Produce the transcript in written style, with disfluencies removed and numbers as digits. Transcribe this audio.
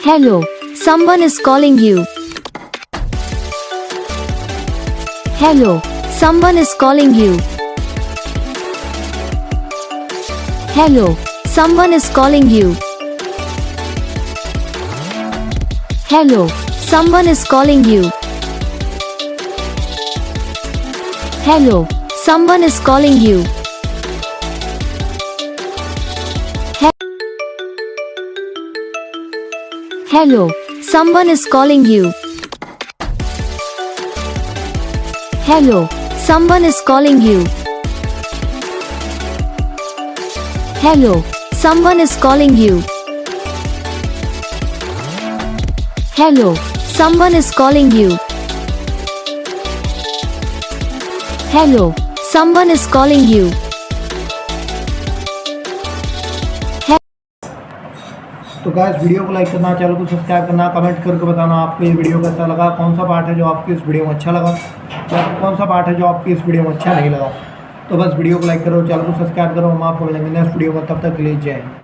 Hello, someone is calling you. Hello, someone is calling you. Hello, someone is calling you. Hello, someone is calling you. Hello, someone is calling you. Hello, someone is calling you. Hello, someone is calling you. Hello, someone is calling you. Hello, someone is calling you. Hello, someone is calling you. तो guys video को like करना, channel को subscribe करना, comment करके बताना आपको ये video कैसा लगा, कौन सा पार्ट है जो आपको इस वीडियो में अच्छा लगा या कौन सा पार्ट है जो आपको इस वीडियो में अच्छा नहीं लगा। तो बस वीडियो को लाइक करो, चैनल को सब्सक्राइब करो। हम आपको मिलेंगे नेक्स्ट वीडियो में, तब तक के लिए जय हिंद।